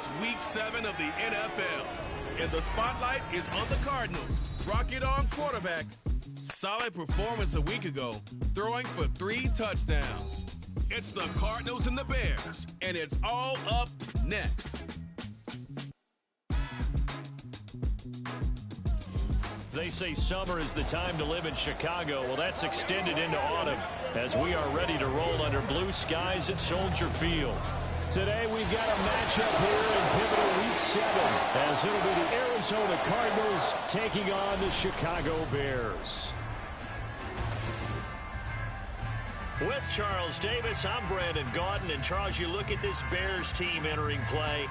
It's Week 7 of the NFL, and the spotlight is on the Cardinals. Rocket on quarterback. Solid performance a week ago, throwing for 3 touchdowns. It's the Cardinals and the Bears, and it's all up next. They say summer is the time to live in Chicago. Well, that's extended into autumn as we are ready to roll under blue skies at Soldier Field. Today we've got a matchup here in pivotal Week 7 as it'll be the Arizona Cardinals taking on the Chicago Bears. With Charles Davis, I'm Brandon Gaudin. And Charles, you look at this Bears team entering play,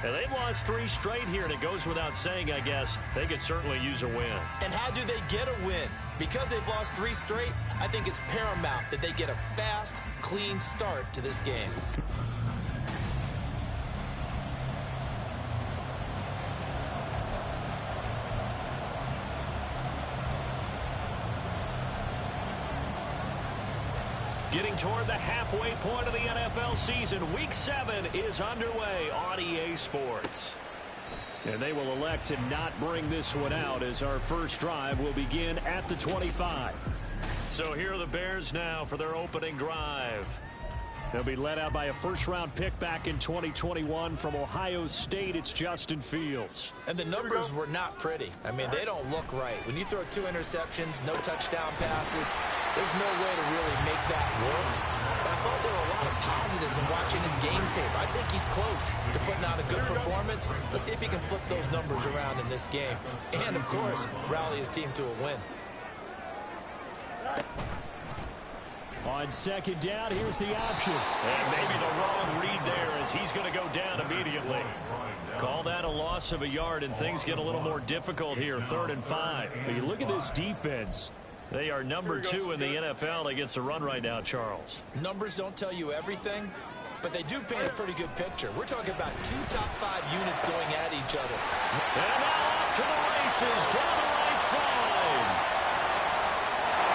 and they've lost 3 straight here, and it goes without saying, I guess, they could certainly use a win. And how do they get a win? Because they've lost 3 straight, I think it's paramount that they get a fast, clean start to this game. Getting toward the halfway point of the NFL season, Week 7 is underway on EA Sports. And they will elect to not bring this one out as our first drive will begin at the 25. So here are the Bears now for their opening drive. They'll be led out by a first-round pick back in 2021 from Ohio State. It's Justin Fields. And the numbers were not pretty. I mean, they don't look right. When you throw 2 interceptions, no touchdown passes, there's no way to really make that work. But I thought there were a lot of positives in watching his game tape. I think he's close to putting out a good performance. Let's see if he can flip those numbers around in this game. And, of course, rally his team to a win. On second down, here's the option. And maybe the wrong read there as he's going to go down immediately. Call that a loss of a yard, and things get a little more difficult here, 3rd and 5. But you look at this defense. They are number 2 in the NFL against the run right now, Charles. Numbers don't tell you everything, but they do paint a pretty good picture. We're talking about 2 top 5 units going at each other. And now off to the races down the right side.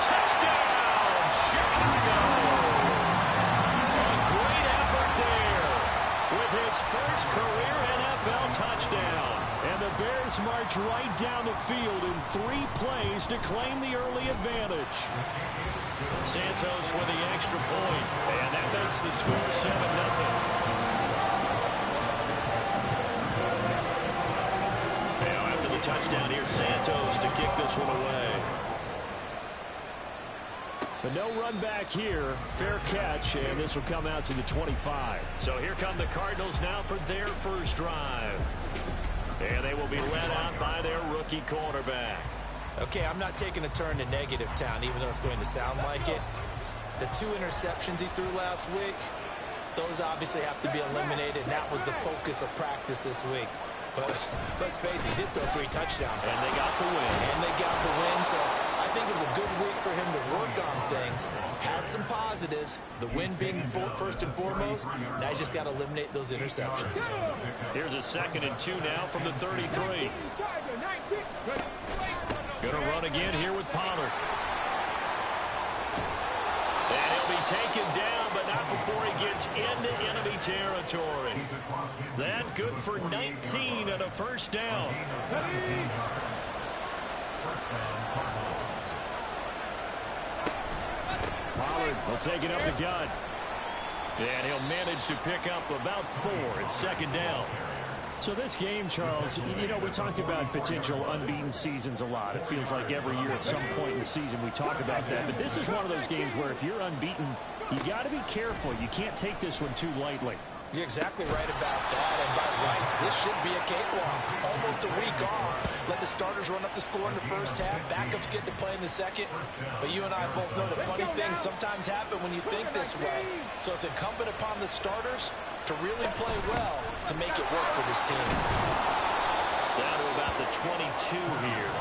Touchdown! Chicago! A great effort there with his first career NFL touchdown. And the Bears march right down the field in 3 plays to claim the early advantage. Santos with the extra point, and that makes the score 7-0. Now after the touchdown, here's Santos to kick this one away. But no run back here. Fair catch, and this will come out to the 25. So here come the Cardinals now for their first drive. And they will be led out by their rookie quarterback. Okay, I'm not taking a turn to negative town, even though it's going to sound like it. The 2 interceptions he threw last week, those obviously have to be eliminated, and that was the focus of practice this week. But let's face it, he did throw 3 touchdowns. And they got the win. And they got the win, so I think it was a good week for him to work on things. Had some positives, the win being first and foremost. Now he's just got to eliminate those interceptions. Here's a 2nd and 2 now from the 33. Gonna run again here with Pollard. And he'll be taken down, but not before he gets into enemy territory. That good for 19 and a first down. Pollard will take it up the gut. And he'll manage to pick up about 4 at 2nd down. So this game, Charles, you know, we talked about potential unbeaten seasons a lot. It feels like every year at some point in the season we talk about that. But this is one of those games where if you're unbeaten, you got to be careful. You can't take this one too lightly. You're exactly right about that, and by rights, this should be a cakewalk. Almost a week off. Let the starters run up the score in the first half. Backups get to play in the second. But you and I both know the funny things sometimes happen when you think this way. So it's incumbent upon the starters to really play well to make it work for this team. Down to about the 22 here.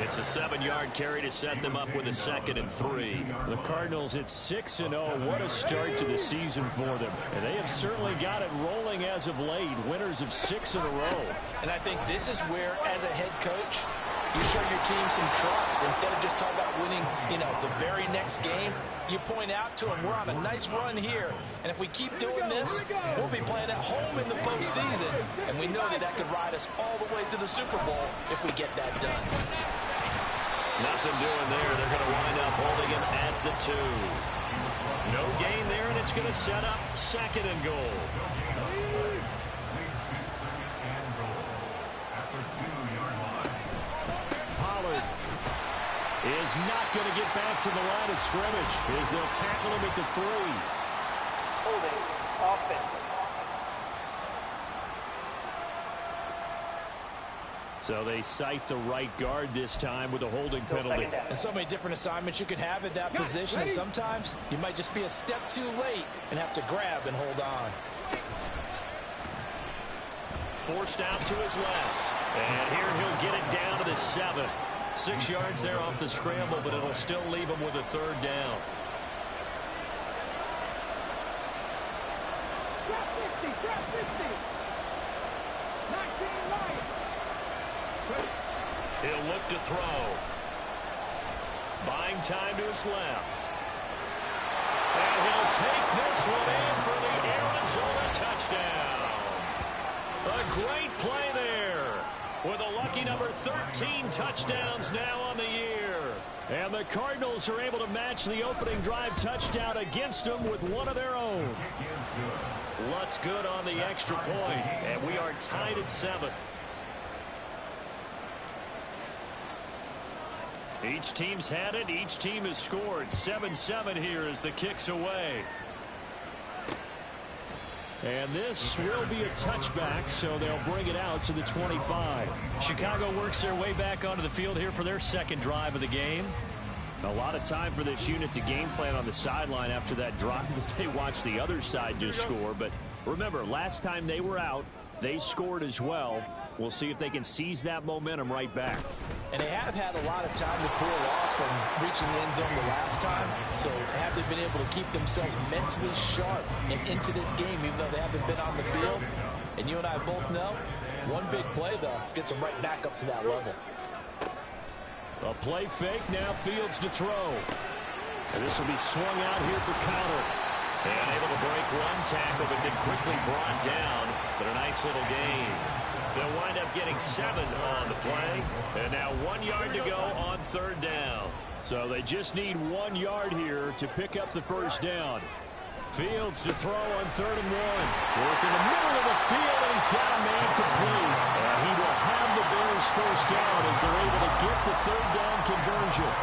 It's a 7-yard carry to set them up with a 2nd and 3. The Cardinals at 6-0. What a start to the season for them. And they have certainly got it rolling as of late. Winners of 6 in a row. And I think this is where, as a head coach, You show your team some trust. Instead of just talking about winning, the very next game, you point out to them, we're on a nice run here. And if we keep doing this, we'll be playing at home in the postseason. And we know that could ride us all the way to the Super Bowl if we get that done. Nothing doing there. They're going to wind up holding him at the 2. No gain there, and it's going to set up 2nd and goal. Pollard is not going to get back to the line of scrimmage as they'll tackle him at the 3. Holding offense. So they cite the right guard this time with a holding penalty. And so many different assignments you could have at that position, and sometimes you might just be a step too late and have to grab and hold on. Forced out to his left. And here he'll get it down to the 7. 6 yards there off the scramble, but it'll still leave him with a 3rd down. Drop 50. 19 Lions. He'll look to throw. Buying time to his left. And he'll take this one in for the Arizona touchdown. A great play there. With a lucky number 13 touchdowns now on the year. And the Cardinals are able to match the opening drive touchdown against them with one of their own. Lutz good on the extra point, and we are tied at 7. Each team's had it. Each team has scored. 7-7 here as the kick's away. And this will be a touchback, so they'll bring it out to the 25. Chicago works their way back onto the field here for their 2nd drive of the game. A lot of time for this unit to game plan on the sideline after that drive that they watched the other side just score. But remember, last time they were out, they scored as well. We'll see if they can seize that momentum right back. And they have had a lot of time to cool off from reaching the end zone the last time. So have they been able to keep themselves mentally sharp and into this game, even though they haven't been on the field? And you and I both know, one big play, though, gets them right back up to that level. A play fake, now Fields to throw. And this will be swung out here for Crowder. And able to break one tackle, but then quickly brought down. But a nice little gain. They'll wind up getting 7 on the play. And now 1 yard to go on 3rd down. So they just need 1 yard here to pick up the 1st down. Fields to throw on 3rd and 1. Work in the middle of the field, and he's got a man complete. And he will have the Bears 1st down as they're able to get the 3rd down conversion.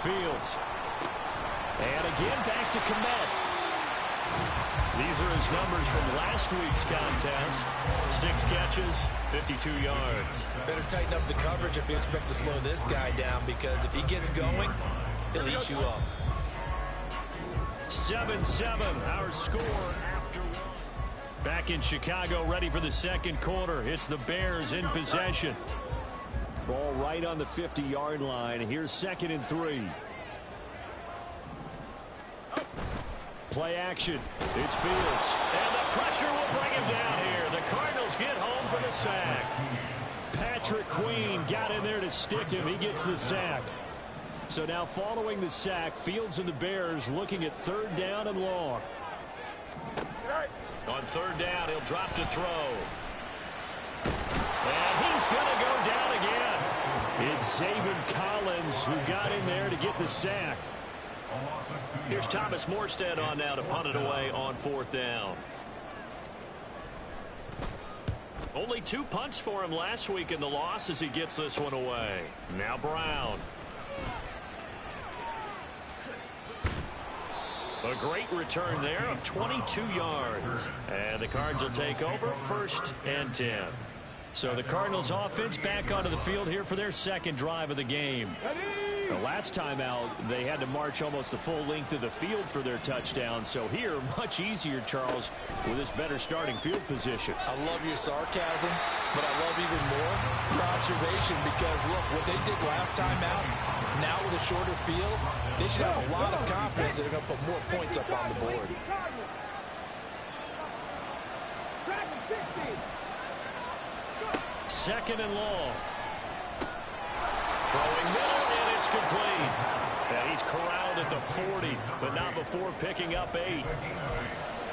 Fields. And again back to Kmet. These are his numbers from last week's contest. 6 catches, 52 yards. Better tighten up the coverage if you expect to slow this guy down, because if he gets going, he'll eat you up. 7-7, our score after. Back in Chicago, ready for the 2nd quarter. It's the Bears in possession. Ball right on the 50-yard line. Here's 2nd and 3. Play action. It's Fields. And the pressure will bring him down here. The Cardinals get home for the sack. Patrick Queen got in there to stick him. He gets the sack. So now following the sack, Fields and the Bears looking at 3rd down and long. On 3rd down, he'll drop to throw. And he's going to go down again. It's Zaven Collins who got in there to get the sack. Here's Thomas Morstead on now to punt it away on 4th down. Only 2 punts for him last week in the loss as he gets this one away. Now Brown. A great return there of 22 yards. And the Cards will take over 1st and 10. So the Cardinals offense back onto the field here for their 2nd drive of the game. The last time out, they had to march almost the full length of the field for their touchdown. So here, much easier, Charles, with this better starting field position. I love your sarcasm, but I love even more your observation, because, look, what they did last time out, now with a shorter field, they should have a lot of confidence that they're going to put more points up on the board. second and long. Throwing middle, and it's complete. And he's corralled at the 40, but not before picking up 8.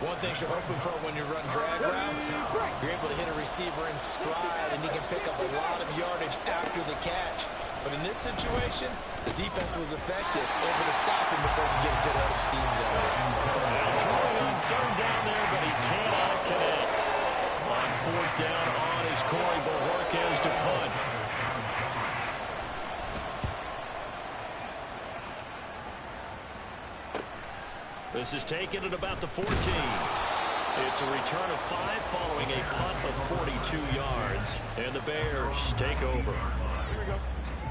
One thing you're hoping for when you run drag routes, you're able to hit a receiver in stride, and he can pick up a lot of yardage after the catch. But in this situation, the defense was effective, able to stop him before he could get a good head of steam going. Now throwing on third down there, but he cannot connect. On fourth down on is Corey Bojorquez to punt. This is taken at about the 14. It's a return of 5 following a punt of 42 yards. And the Bears take over.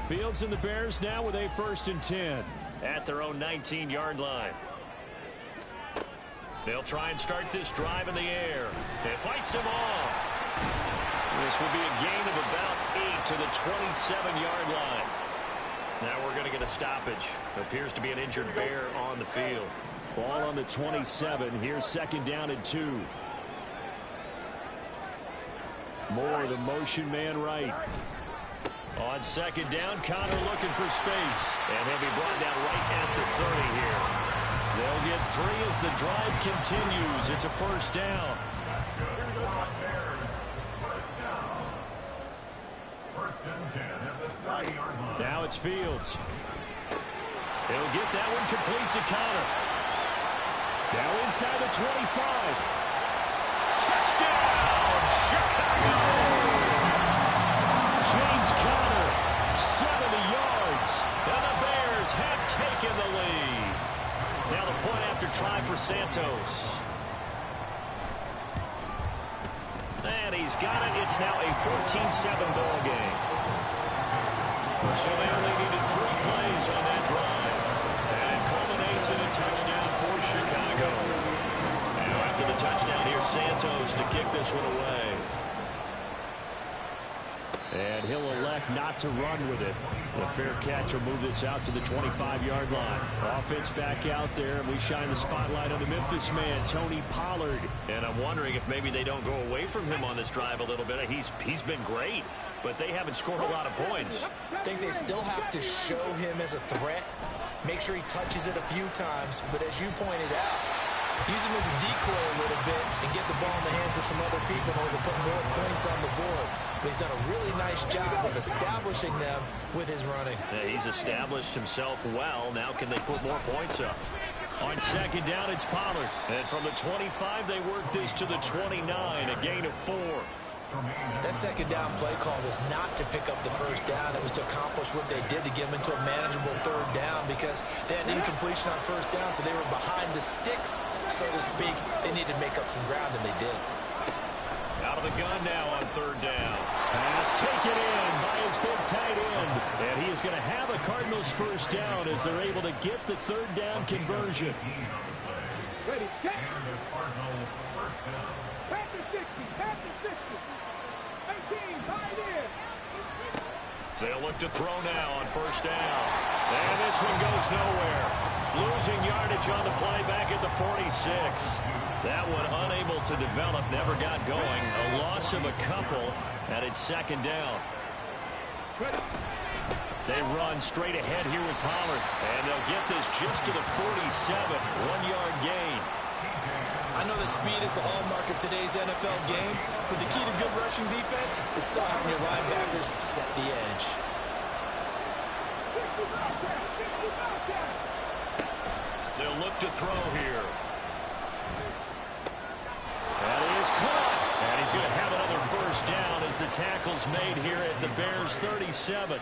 Fields and the Bears now with a 1st and 10 at their own 19-yard line. They'll try and start this drive in the air. It fights him off. This will be a gain of about 8 to the 27-yard line. Now we're going to get a stoppage. Appears to be an injured Bear on the field. Ball on the 27. Here's 2nd down and 2. Moore, the motion man right. On 2nd down, Connor looking for space. And he'll be brought down right at the 30 here. They'll get 3 as the drive continues. It's a 1st down. Now it's Fields. He'll get that one complete to Connor. Now inside the 25. Touchdown, Chicago! James Conner, 70 yards, and the Bears have taken the lead. Now the point after try for Santos. And he's got it. It's now a 14-7 ball game. So they only needed 3 plays on that drive. And it culminates in a touchdown for Chicago. Now after the touchdown, here's Santos to kick this one away. And he'll elect not to run with it. A fair catch will move this out to the 25-yard line. Offense back out there, and we shine the spotlight on the Memphis man, Tony Pollard. And I'm wondering if maybe they don't go away from him on this drive a little bit. He's been great, but they haven't scored a lot of points. I think they still have to show him as a threat. Make sure he touches it a few times, but as you pointed out, use him as a decoy a little bit and get the ball in the hands of some other people in order to put more points on the board. But he's done a really nice job of establishing them with his running. Yeah, he's established himself well. Now can they put more points up? On 2nd down, it's Pollard. And from the 25, they work this to the 29, a gain of 4. That 2nd down play call was not to pick up the 1st down. It was to accomplish what they did to get them into a manageable 3rd down because they had incompletion on 1st down, so they were behind the sticks, so to speak. They needed to make up some ground, and they did. Out of the gun now on 3rd down. Pass taken in by his big tight end. And he is going to have a Cardinals 1st down as they're able to get the 3rd down conversion. Ready, set. Panther 60, Panther 60. 18, tied in. They'll look to throw now on 1st down. And this one goes nowhere. Losing yardage on the play back at the 46. That one unable to develop, never got going. A loss of a couple, and it's 2nd down. They run straight ahead here with Pollard, and they'll get this just to the 47, 1-yard gain. I know that speed is the hallmark of today's NFL game, but the key to good rushing defense is still having your linebackers set the edge. They'll look to throw here. That is caught. And he's going to have another 1st down as the tackle's made here at the Bears 37.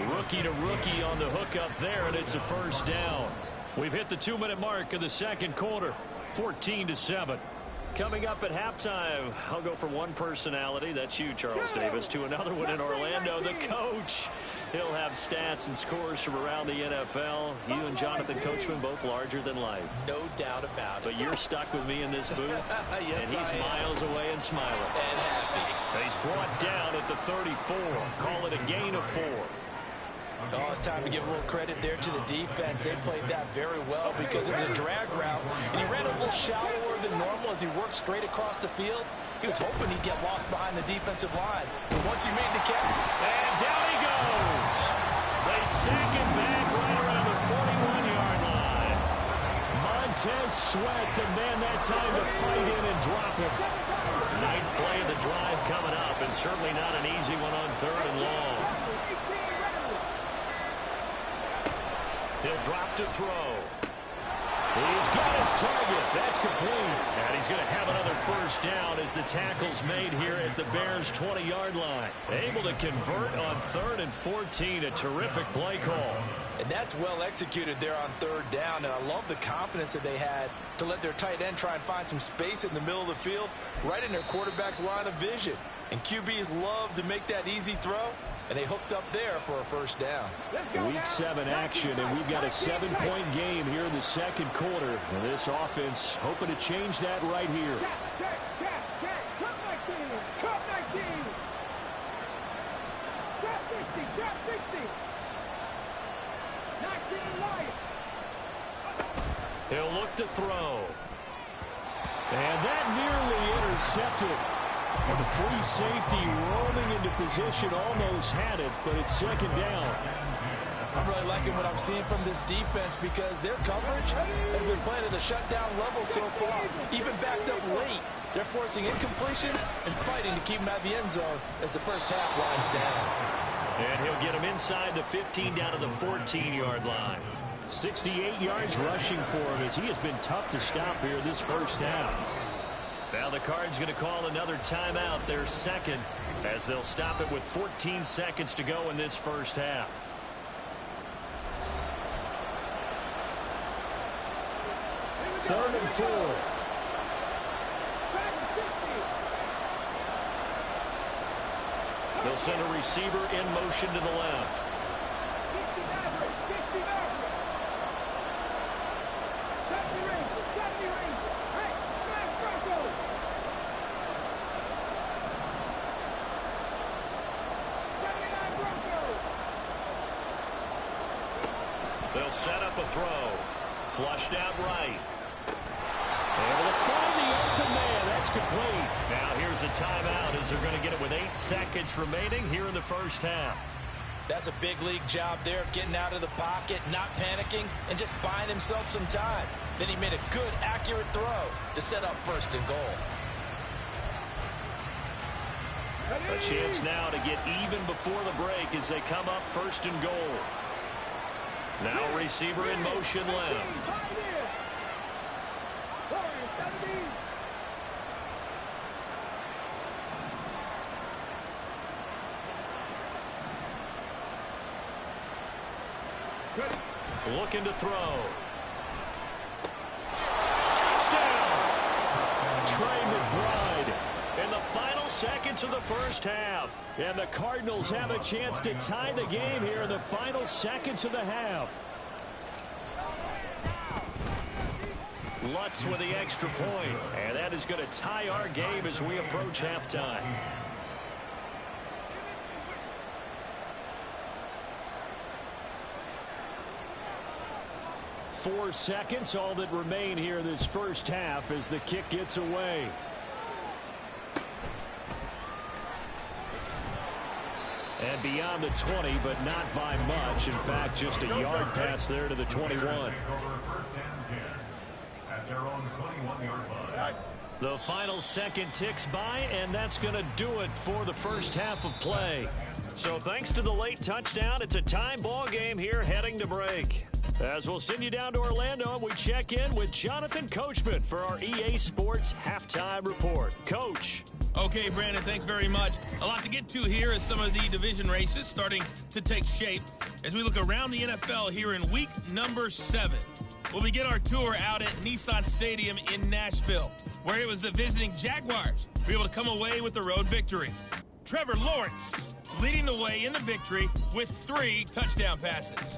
Rookie to rookie on the hook up there, and it's a 1st down. We've hit the 2-minute mark of the 2nd quarter. 14-7. Coming up at halftime, I'll go from one personality, that's you, Charles Davis, to another one in Orlando, the coach. He'll have stats and scores from around the NFL. You and Jonathan Coachman both larger than life. No doubt about it. But you're stuck with me in this booth, yes, and he's miles away and smiling. And happy. He's brought down at the 34. Call it a gain of 4. Oh, it's time to give a little credit there to the defense. They played that very well because it was a drag route, and he ran a little shallower than normal as he worked straight across the field. He was hoping he'd get lost behind the defensive line. But once he made the catch, and down he goes. They sack him back right around the 41-yard line. Montez Sweat, the man that time to fight in and drop him. Ninth play of the drive coming up, and certainly not an easy one on 3rd and long. He'll drop to throw. He's got his target. That's complete. And he's going to have another first down as the tackle's made here at the Bears' 20-yard line. Able to convert on 3rd and 14. A terrific play call. And that's well executed there on 3rd down. And I love the confidence that they had to let their tight end try and find some space in the middle of the field, right in their quarterback's line of vision. And QBs love to make that easy throw. And they hooked up there for a first down. Week 7 action, and we've got a 7-point game here in the second quarter. And this offense hoping to change that right here. He'll look to throw. And that nearly intercepted. And the free safety roaming into position, almost had it, but it's 2nd down. I'm really liking what I'm seeing from this defense because their coverage has been playing at a shutdown level so far, even backed up late. They're forcing incompletions and fighting to keep them out of the end zone as the first half winds down. And he'll get him inside the 15 down to the 14-yard line. 68 yards rushing for him as he has been tough to stop here this first half. Now the Cards going to call another timeout, their second, as they'll stop it with 14 seconds to go in this first half. Third and 4. They'll send a receiver in motion to the left. They'll set up a throw. Flushed out right. Able to find the open man. That's complete. Now here's a timeout as they're going to get it with 8 seconds remaining here in the first half. That's a big league job there, getting out of the pocket, not panicking, and just buying himself some time. Then he made a good, accurate throw to set up 1st and goal. A chance now to get even before the break as they come up 1st and goal. Now receiver in motion left. Looking to throw. Touchdown! Trey McBride in the final seconds of the first half. And the Cardinals have a chance to tie the game here in the final seconds of the half. Lutz with the extra point. And that is going to tie our game as we approach halftime. 4 seconds, all that remain here this first half as the kick gets away. And beyond the 20, but not by much. In fact, just a yard pass there to the 21. The final second ticks by, and that's going to do it for the first half of play. So thanks to the late touchdown, it's a time ball game here heading to break. As we'll send you down to Orlando, we check in with Jonathan Coachman for our EA Sports Halftime Report. Coach. Okay, Brandon, thanks very much. A lot to get to here as some of the division races starting to take shape as we look around the NFL here in week number 7. We'll begin our tour out at Nissan Stadium in Nashville, where it was the visiting Jaguars who were able to come away with the road victory. Trevor Lawrence leading the way in the victory with 3 touchdown passes.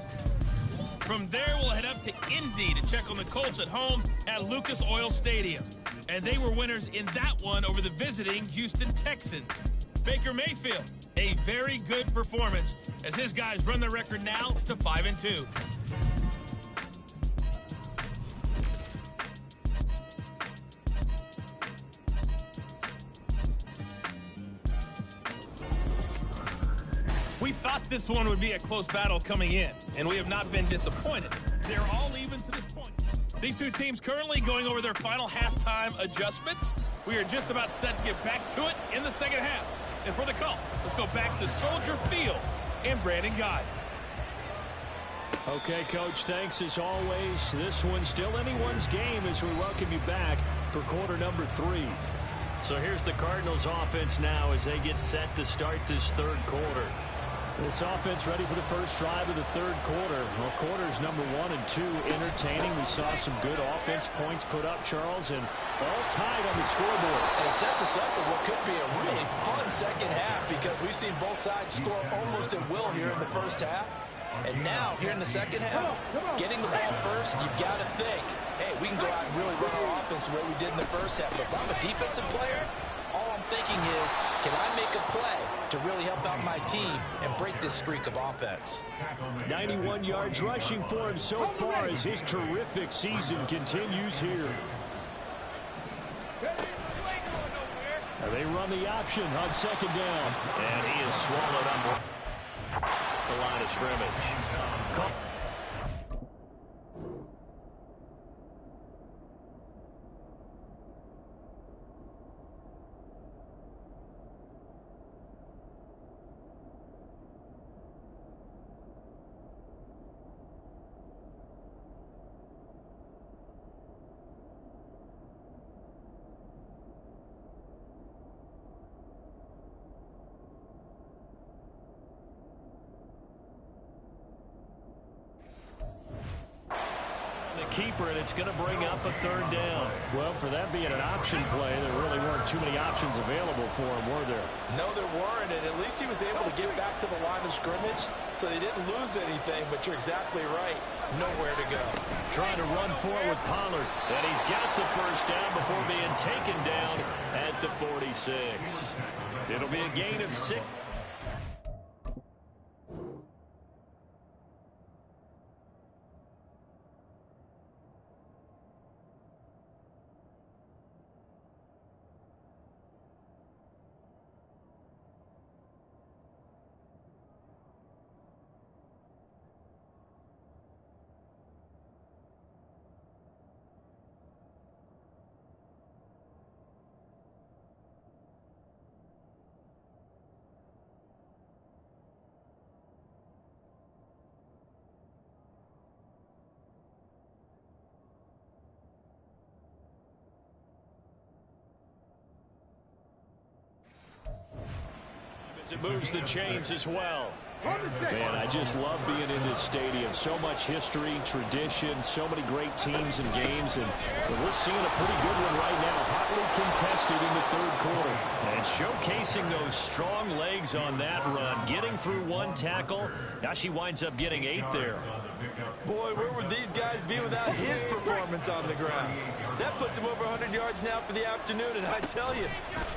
From there, we'll head up to Indy to check on the Colts at home at Lucas Oil Stadium. And they were winners in that one over the visiting Houston Texans. Baker Mayfield, a very good performance as his guys run the record now to 5-2. We thought this one would be a close battle coming in, and we have not been disappointed. They're all even to this point. These two teams currently going over their final halftime adjustments. We are just about set to get back to it in the second half. And for the call, let's go back to Soldier Field and Brandon Guy. Okay, Coach, thanks as always. This one's still anyone's game as we welcome you back for quarter number 3. So here's the Cardinals offense now as they get set to start this third quarter. This offense ready for the first drive of the third quarter. Well, quarters number 1 and 2 entertaining. We saw some good offense points put up, Charles, and all tied on the scoreboard. And it sets us up for what could be a really fun second half because we've seen both sides score almost at will here in the first half. And now, here in the second half, getting the ball first, you've got to think, hey, we can go out and really run our offense the way we did in the first half. But if I'm a defensive player, all I'm thinking is, can I make a play to really help out my team and break this streak of offense? 91 yards rushing for him so far as his terrific season continues here. They run the option on second down. And he is swallowed up the line of scrimmage. Keeper, and it's going to bring up a third down. Well, for that being an option play, there really weren't too many options available for him, were there? No, there weren't, and at least he was able to get back to the line of scrimmage, so they didn't lose anything, but you're exactly right. Nowhere to go. Trying to run forward with Pollard, and he's got the first down before being taken down at the 46. It'll be a gain of 6. It moves the chains as well. Man, I just love being in this stadium. So much history, tradition, so many great teams and games, and we're seeing a pretty good one right now. Hotly contested in the third quarter. And showcasing those strong legs on that run, getting through one tackle. Now she winds up getting 8 there. Boy, where would these guys be without his performance on the ground? That puts him over 100 yards now for the afternoon, and I tell you,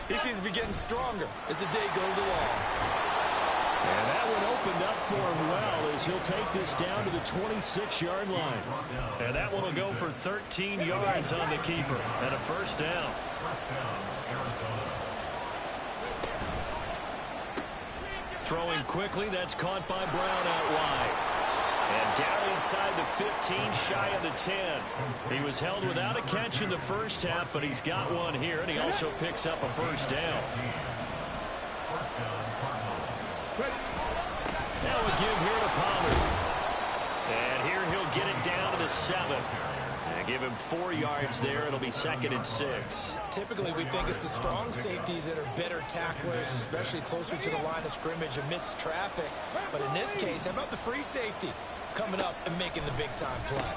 he seems to be getting stronger as the day goes along. And that one opened up for him well as he'll take this down to the 26-yard line. And that one will go for 13 yards on the keeper and a first down. Throwing quickly, that's caught by Brown out wide. And down inside the 15, shy of the 10. He was held without a catch in the first half, but he's got one here, and he also picks up a first down. Now a give here to Pollard. And here he'll get it down to the 7. And give him 4 yards there. It'll be 2nd and 6. Typically, we think it's the strong safeties that are better tacklers, especially closer to the line of scrimmage amidst traffic. But in this case, how about the free safety coming up and making the big-time play?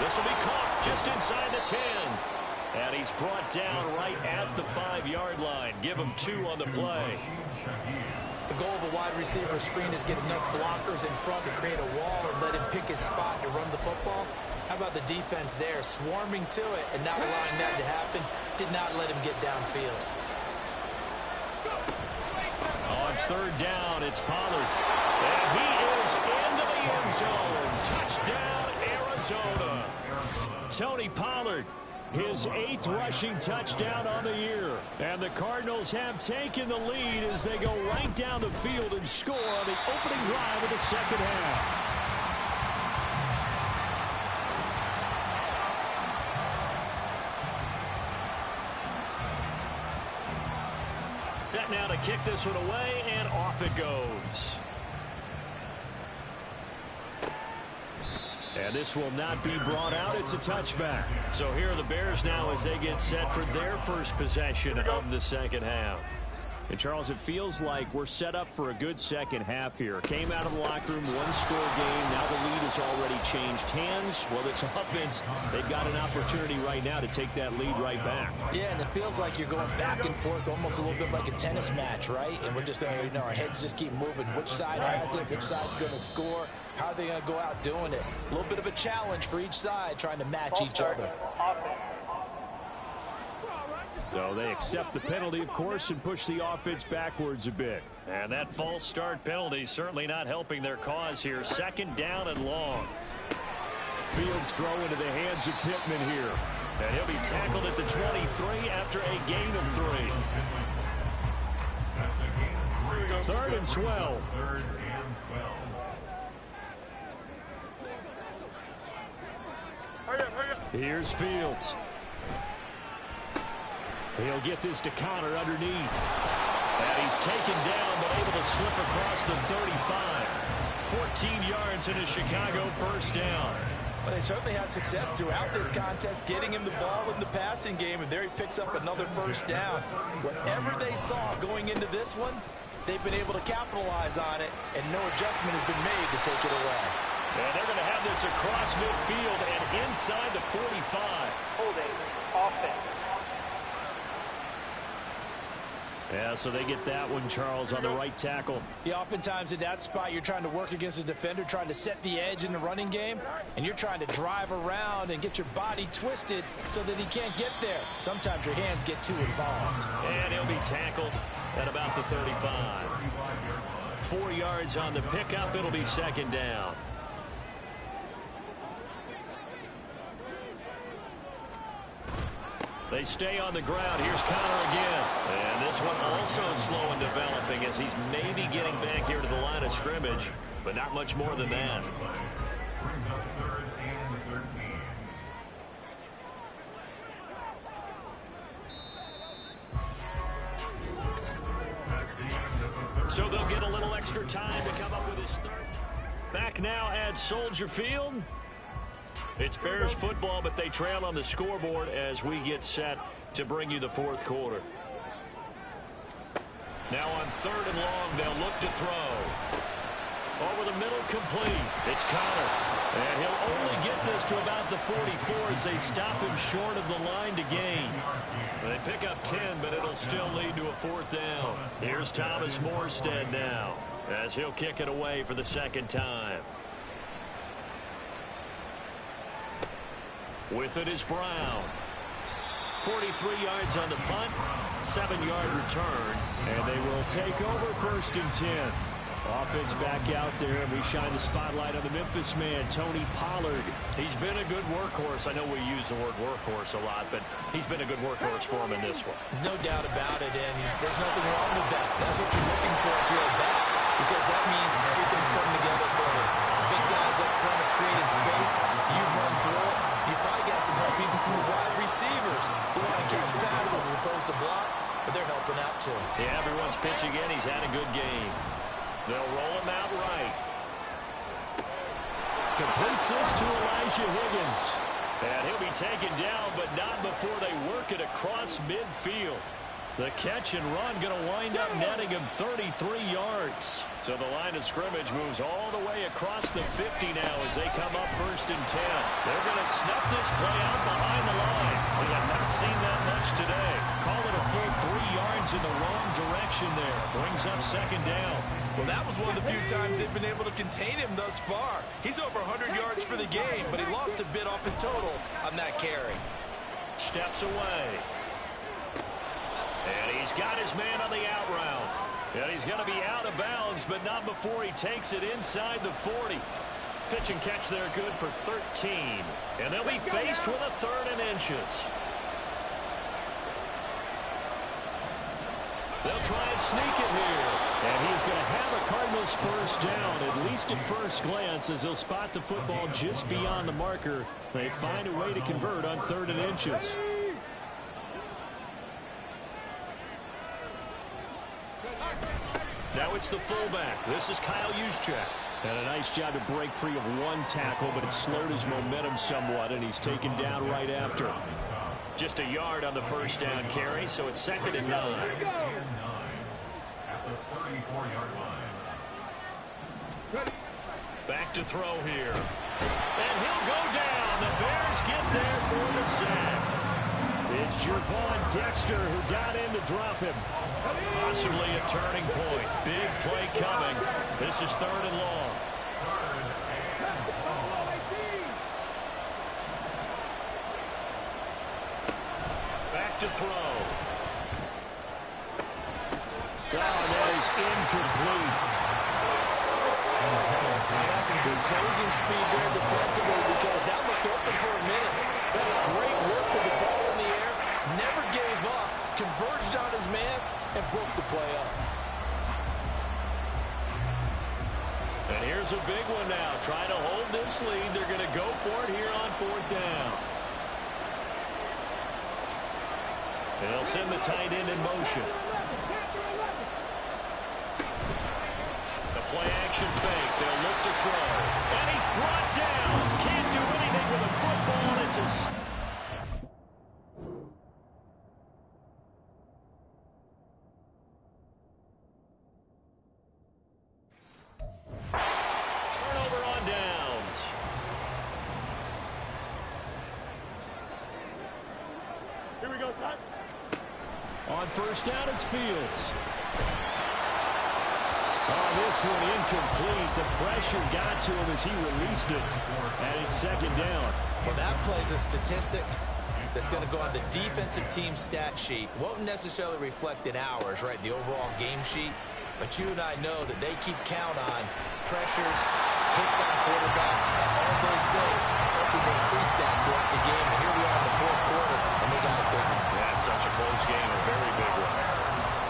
This will be caught just inside the 10. And he's brought down right at the 5-yard line. Give him 2 on the play. The goal of a wide receiver screen is get enough blockers in front to create a wall and let him pick his spot to run the football. How about the defense there, swarming to it and not allowing that to happen? Did not let him get downfield. On third down, it's Pollard. And he is into the end zone. Touchdown, Arizona. Tony Pollard his 8th rushing touchdown on the year. And the Cardinals have taken the lead as they go right down the field and score on the opening drive of the second half. Set now to kick this one away, and off it goes. And this will not be brought out. It's a touchback. So here are the Bears now as they get set for their first possession of the second half. And, Charles, it feels like we're set up for a good second half here. Came out of the locker room, one-score game. Now the lead has already changed hands. Well, this offense, they've got an opportunity right now to take that lead right back. Yeah, and it feels like you're going back and forth, almost a little bit like a tennis match, right? And we're just, our heads just keep moving. Which side has it? Which side's going to score? How are they going to go out doing it? A little bit of a challenge for each side, trying to match each other. So they accept the penalty, of course, and push the offense backwards a bit. And that false start penalty certainly not helping their cause here. Second down and long. Fields throw into the hands of Pittman here. And he'll be tackled at the 23 after a gain of 3. 3rd and 12. Here's Fields. He'll get this to Connor underneath. And he's taken down, but able to slip across the 35. 14 yards and a Chicago first down. Well, they certainly had success throughout this contest, getting him the ball in the passing game, and there he picks up another first down. Whatever they saw going into this one, they've been able to capitalize on it, and no adjustment has been made to take it away. And they're going to have this across midfield and inside the 45. Holding offense. Yeah, so they get that one, Charles, on the right tackle. Yeah, oftentimes in that spot, you're trying to work against a defender, trying to set the edge in the running game, and you're trying to drive around and get your body twisted so that he can't get there. Sometimes your hands get too involved. And he'll be tackled at about the 35. 4 yards on the pickup. It'll be second down. They stay on the ground. Here's Connor again. And this one also slow in developing as he's maybe getting back here to the line of scrimmage, but not much more than that. So they'll get a little extra time to come up with his third. Back now at Soldier Field. It's Bears football, but they trail on the scoreboard as we get set to bring you the fourth quarter. Now on 3rd and long, they'll look to throw. Over the middle, complete. It's Connor. And he'll only get this to about the 44 as they stop him short of the line to gain. They pick up 10, but it'll still lead to a 4th down. Here's Thomas Morstead now as he'll kick it away for the second time. With it is Brown. 43 yards on the punt, 7-yard return, and they will take over 1st and 10. Offense back out there, and we shine the spotlight on the Memphis man, Tony Pollard. He's been a good workhorse. I know we use the word workhorse a lot, but he's been a good workhorse for him in this one. No doubt about it, and there's nothing wrong with that. That's what you're looking for if you're a back, because that means everything's coming together for you. Big guys up front have created space. You've run through it. You've probably got some help even from the wide receivers who want to catch passes as opposed to block, but they're helping out too. Yeah, everyone's pitching in. He's had a good game. They'll roll him out right. Completes this to Elijah Higgins. And he'll be taken down, but not before they work it across midfield. The catch and run going to wind up netting him 33 yards. So the line of scrimmage moves all the way across the 50 now as they come up 1st and 10. They're going to snuff this play out behind the line. We have not seen that much today. Call it a full 3 yards in the wrong direction there. Brings up 2nd down. Well, that was one of the few times they've been able to contain him thus far. He's over 100 yards for the game, but he lost a bit off his total on that carry. Steps away. And he's got his man on the out route. And he's going to be out of bounds, but not before he takes it inside the 40. Pitch and catch there good for 13. And they'll be faced with a 3rd and inches. They'll try and sneak it here. And he's going to have a Cardinals first down, at least at first glance, as he'll spot the football just beyond the marker. They find a way to convert on 3rd and inches. Now it's the fullback. This is Kyle Juszczyk. And a nice job to break free of one tackle, but it slowed his momentum somewhat, and he's taken down right after. Just a yard on the first down carry, so it's 2nd and 9. At the 34-yard line. Back to throw here. And he'll go down. The Bears get there for the sack. It's Gervon Dexter who got in to drop him. Possibly a turning point. Big play coming. This is 3rd and long. Back to throw. That is incomplete. That's some good closing speed there defensively because that looked open for a minute. That's great work with the ball in the air. Never gave up. Converged on his man and broke the play up. And here's a big one now. Trying to hold this lead. They're going to go for it here on 4th down. And they'll send the tight end in motion. The play action fake. They'll look to throw. And he's brought down. Can't do anything with a football. It's a... turnover on downs. Here we go, son. On first down, it's Fields. Oh, this one incomplete. The pressure got to him as he released it. And it's 2nd down. Well, that plays a statistic that's going to go on the defensive team stat sheet. Won't necessarily reflect in ours, right, the overall game sheet. But you and I know that they keep count on pressures, hits on quarterbacks, all those things, hoping to increase that throughout the game. And here we are in the 4th quarter, and they got a big one. That's such a close game, a very big one.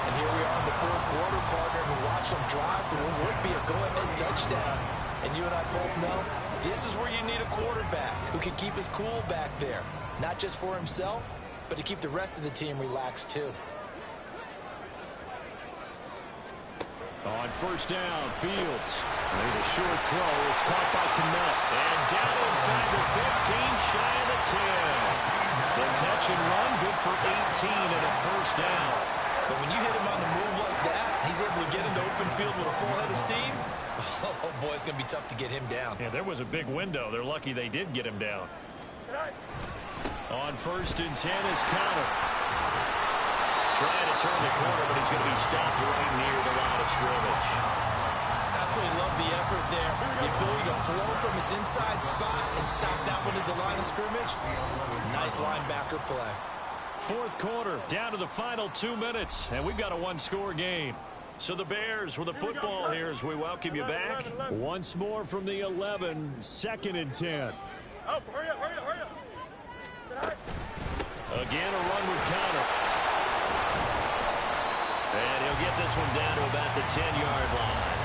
And here we are in the 4th quarter, partner, who watched them drive through what would be a go-ahead touchdown. And you and I both know this is where you need a quarterback who can keep his cool back there. Not just for himself, but to keep the rest of the team relaxed, too. On first down, Fields. There's a short throw. It's caught by Kmet. And down inside the 15, shy of the 10. The catch and run, good for 18 and a first down. But when you hit him on the move like that, he's able to get into open field with a full head of steam. Oh, boy, it's going to be tough to get him down. Yeah, there was a big window. They're lucky they did get him down. On first and 10 is Connor. Trying to turn the corner, but he's going to be stopped right near the line of scrimmage. Absolutely love the effort there. The ability to flow from his inside spot and stop that one at the line of scrimmage. Nice linebacker play. 4th quarter, down to the final 2 minutes, and we've got a one-score game. So the Bears with the football here as we welcome you back. Once more from the 11, 2nd and 10. Oh, hurry up. Again, a run with Connor. And he'll get this one down to about the 10-yard line.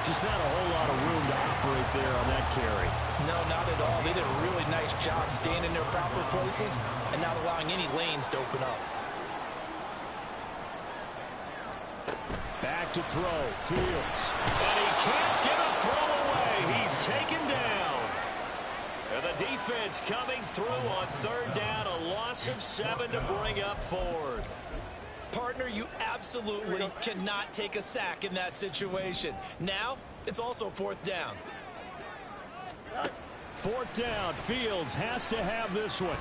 Just not a whole lot of room to operate there on that carry. No, not at all. They did a really nice job staying in their proper places and not allowing any lanes to open up. Back to throw, Fields. And he can't get a throw away. He's taken down. And the defense coming through on 3rd down, a loss of 7 to bring up 4th. Partner, you absolutely cannot take a sack in that situation. Now, it's also 4th down. 4th down, Fields has to have this one.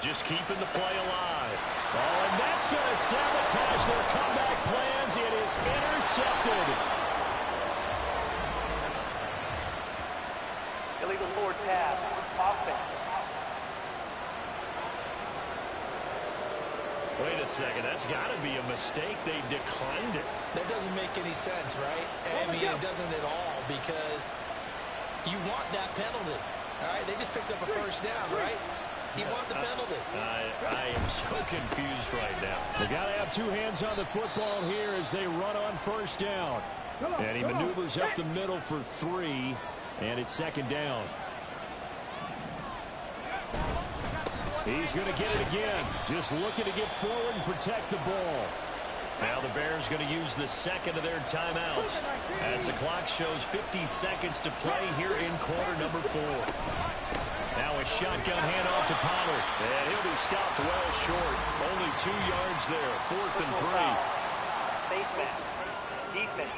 Just keeping the play alive. Oh, and that's going to sabotage their comeback plans. It is intercepted. Illegal forward pass, offense. Wait a second. That's got to be a mistake. They declined it. That doesn't make any sense, right? I mean, it doesn't at all because you want that penalty. All right, they just picked up a first down, right? You want the penalty. I am so confused right now. They got to have two hands on the football here as they run on first down. And he maneuvers up the middle for 3, and it's second down. He's going to get it again. Just looking to get forward and protect the ball. Now the Bears going to use the second of their timeouts as the clock shows 50 seconds to play here in quarter number 4. Now a shotgun handoff to Pollard. And he'll be stopped well short. Only 2 yards there. 4th and 3. Face mask. Defense.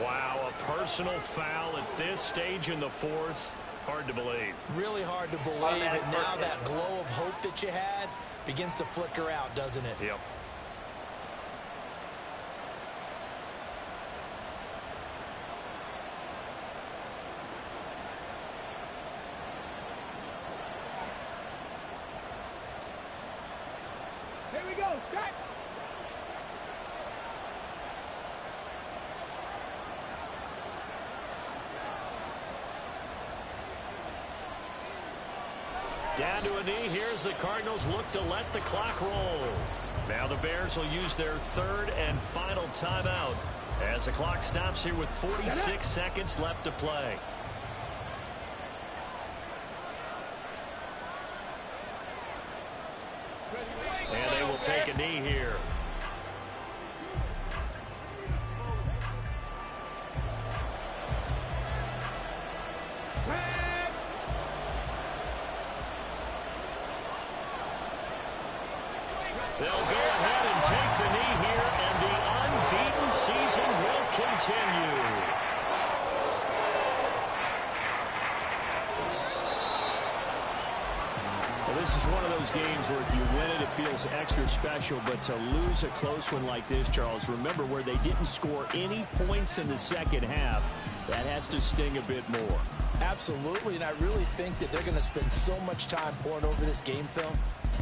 Wow, a personal foul at this stage in the 4th. Hard to believe. Really hard to believe. And now that glow of hope that you had begins to flicker out, doesn't it? Yep. Here we go. Set. Down to a knee. Here's the Cardinals look to let the clock roll. Now the Bears will use their 3rd and final timeout as the clock stops here with 46 seconds left to play. And they will take a knee here. They'll go ahead and take the knee here, and the unbeaten season will continue. Well, this is one of those games where if you win it, it feels extra special. But to lose a close one like this, Charles, remember where they didn't score any points in the second half, that has to sting a bit more. Absolutely, and I really think that they're going to spend so much time pouring over this game film,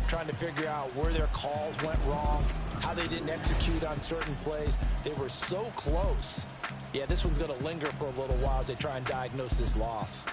trying to figure out where their calls went wrong, how they didn't execute on certain plays. They were so close. Yeah, this one's going to linger for a little while as they try and diagnose this loss.